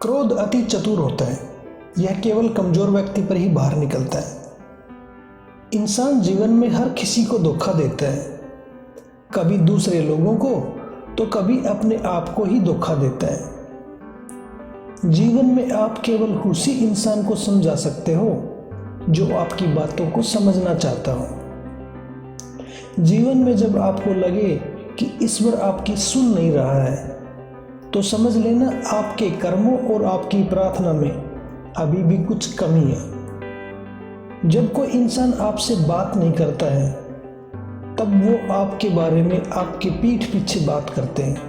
क्रोध अति चतुर होता है। यह केवल कमजोर व्यक्ति पर ही बाहर निकलता है। इंसान जीवन में हर किसी को धोखा देता है, कभी दूसरे लोगों को तो कभी अपने आप को ही धोखा देता है। जीवन में आप केवल उसी इंसान को समझा सकते हो जो आपकी बातों को समझना चाहता हो। जीवन में जब आपको लगे कि ईश्वर आपकी सुन नहीं रहा है तो समझ लेना आपके कर्मों और आपकी प्रार्थना में अभी भी कुछ कमी है। जब कोई इंसान आपसे बात नहीं करता है तब वो आपके बारे में आपके पीठ पीछे बात करते हैं।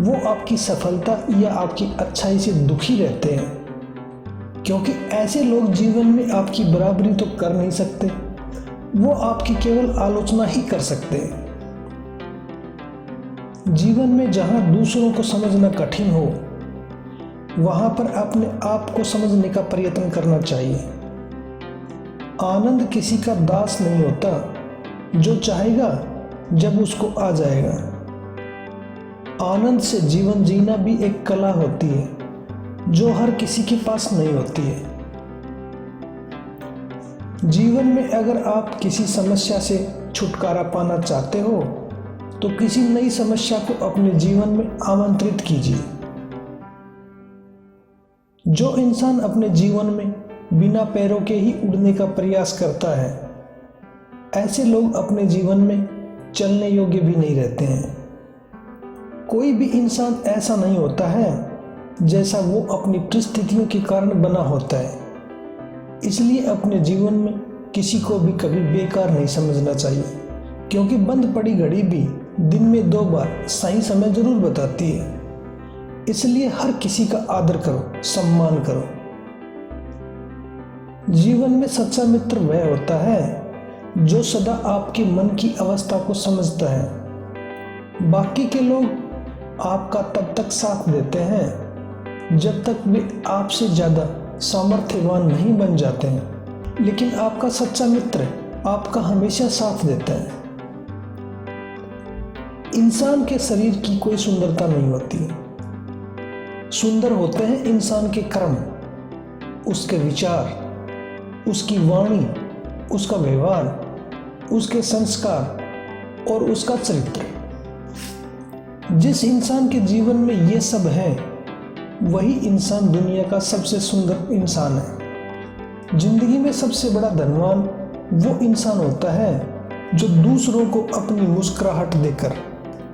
वो आपकी सफलता या आपकी अच्छाई से दुखी रहते हैं, क्योंकि ऐसे लोग जीवन में आपकी बराबरी तो कर नहीं सकते, वो आपकी केवल आलोचना ही कर सकते हैं। जीवन में जहां दूसरों को समझना कठिन हो वहां पर अपने आप को समझने का प्रयत्न करना चाहिए। आनंद किसी का दास नहीं होता, जो चाहेगा जब उसको आ जाएगा। आनंद से जीवन जीना भी एक कला होती है जो हर किसी के पास नहीं होती है। जीवन में अगर आप किसी समस्या से छुटकारा पाना चाहते हो तो किसी नई समस्या को अपने जीवन में आमंत्रित कीजिए। जो इंसान अपने जीवन में बिना पैरों के ही उड़ने का प्रयास करता है, ऐसे लोग अपने जीवन में चलने योग्य भी नहीं रहते हैं। कोई भी इंसान ऐसा नहीं होता है जैसा वो अपनी परिस्थितियों के कारण बना होता है। इसलिए अपने जीवन में किसी को भी कभी बेकार नहीं समझना चाहिए, क्योंकि बंद पड़ी घड़ी भी दिन में 2 बार सही समय जरूर बताती है। इसलिए हर किसी का आदर करो, सम्मान करो। जीवन में सच्चा मित्र वह होता है जो सदा आपके मन की अवस्था को समझता है। बाकी के लोग आपका तब तक साथ देते हैं जब तक वे आपसे ज़्यादा सामर्थ्यवान नहीं बन जाते हैं, लेकिन आपका सच्चा मित्र आपका हमेशा साथ देता है। इंसान के शरीर की कोई सुंदरता नहीं होती, सुंदर होते हैं इंसान के कर्म, उसके विचार, उसकी वाणी, उसका व्यवहार, उसके संस्कार और उसका चरित्र। जिस इंसान के जीवन में ये सब है वही इंसान दुनिया का सबसे सुंदर इंसान है। जिंदगी में सबसे बड़ा धनवान वो इंसान होता है जो दूसरों को अपनी मुस्कुराहट देकर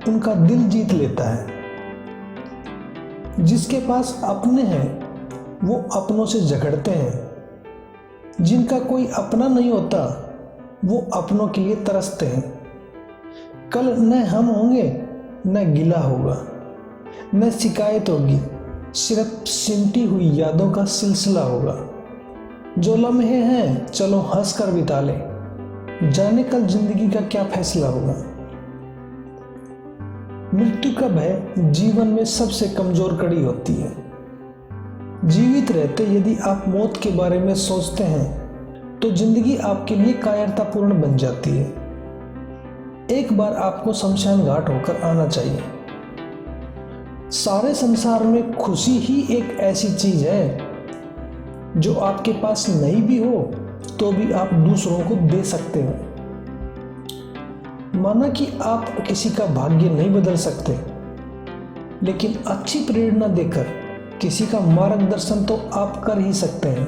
उनका दिल जीत लेता है। जिसके पास अपने हैं वो अपनों से झगड़ते हैं। जिनका कोई अपना नहीं होता वो अपनों के लिए तरसते हैं। कल न हम होंगे न गिला होगा, न शिकायत होगी, सिर्फ सिमटी हुई यादों का सिलसिला होगा। जो लम्हे हैं चलो हंस कर बिता ले, जाने कल जिंदगी का क्या फैसला होगा। मृत्यु का भय जीवन में सबसे कमजोर कड़ी होती है। जीवित रहते यदि आप मौत के बारे में सोचते हैं तो जिंदगी आपके लिए कायरतापूर्ण बन जाती है। एक बार आपको शमशान घाट होकर आना चाहिए। सारे संसार में खुशी ही एक ऐसी चीज है जो आपके पास नहीं भी हो तो भी आप दूसरों को दे सकते हो। माना कि आप किसी का भाग्य नहीं बदल सकते, लेकिन अच्छी प्रेरणा देकर किसी का मार्गदर्शन तो आप कर ही सकते हैं।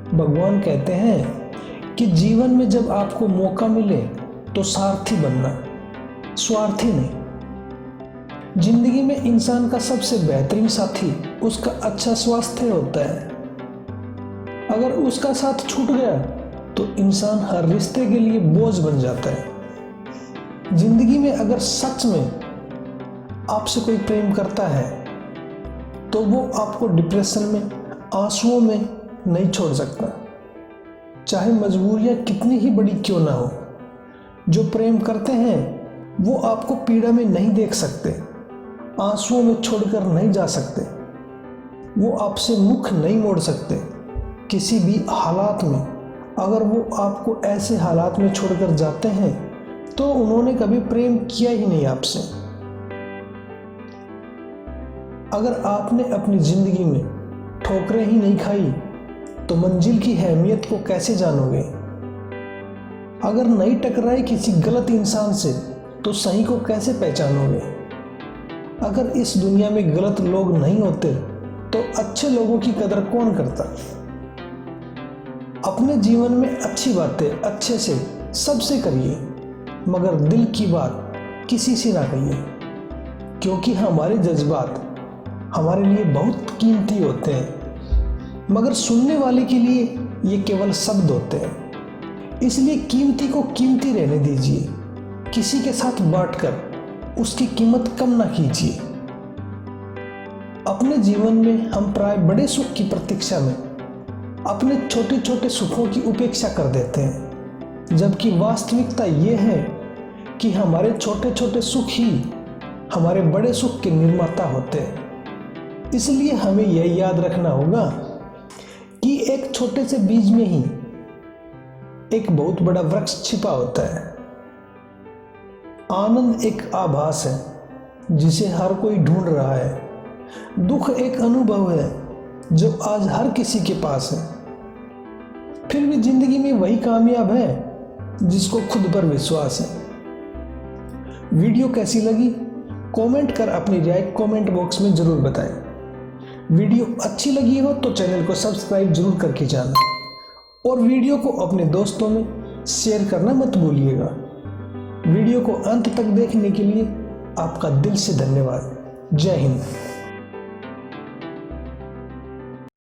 भगवान कहते हैं कि जीवन में जब आपको मौका मिले तो सारथी बनना, स्वार्थी नहीं। जिंदगी में इंसान का सबसे बेहतरीन साथी उसका अच्छा स्वास्थ्य होता है। अगर उसका साथ छूट गया तो इंसान हर रिश्ते के लिए बोझ बन जाता है। जिंदगी में अगर सच में आपसे कोई प्रेम करता है तो वो आपको डिप्रेशन में, आंसुओं में नहीं छोड़ सकता, चाहे मजबूरियां कितनी ही बड़ी क्यों ना हो। जो प्रेम करते हैं वो आपको पीड़ा में नहीं देख सकते, आंसुओं में छोड़कर नहीं जा सकते, वो आपसे मुख नहीं मोड़ सकते किसी भी हालात में। अगर वो आपको ऐसे हालात में छोड़कर जाते हैं तो उन्होंने कभी प्रेम किया ही नहीं आपसे। अगर आपने अपनी जिंदगी में ठोकरें ही नहीं खाई तो मंजिल की अहमियत को कैसे जानोगे? अगर नहीं टकराए किसी गलत इंसान से तो सही को कैसे पहचानोगे? अगर इस दुनिया में गलत लोग नहीं होते तो अच्छे लोगों की कदर कौन करता? अपने जीवन में अच्छी बातें अच्छे से सबसे करिए, मगर दिल की बात किसी से ना कहिए, क्योंकि हमारे जज्बात हमारे लिए बहुत कीमती होते हैं, मगर सुनने वाले के लिए ये केवल शब्द होते हैं। इसलिए कीमती को कीमती रहने दीजिए, किसी के साथ बांटकर उसकी कीमत कम ना कीजिए। अपने जीवन में हम प्राय बड़े सुख की प्रतीक्षा में अपने छोटे छोटे सुखों की उपेक्षा कर देते हैं, जबकि वास्तविकता ये है कि हमारे छोटे छोटे सुख ही हमारे बड़े सुख के निर्माता होते हैं। इसलिए हमें यह याद रखना होगा कि एक छोटे से बीज में ही एक बहुत बड़ा वृक्ष छिपा होता है। आनंद एक आभास है जिसे हर कोई ढूंढ रहा है। दुख एक अनुभव है जो आज हर किसी के पास है। फिर भी जिंदगी में वही कामयाब है जिसको खुद पर विश्वास है। वीडियो कैसी लगी कमेंट कर अपनी राय कमेंट बॉक्स में जरूर बताएं। वीडियो अच्छी लगी हो तो चैनल को सब्सक्राइब जरूर करके जाना और वीडियो को अपने दोस्तों में शेयर करना मत भूलिएगा। वीडियो को अंत तक देखने के लिए आपका दिल से धन्यवाद। जय हिंद।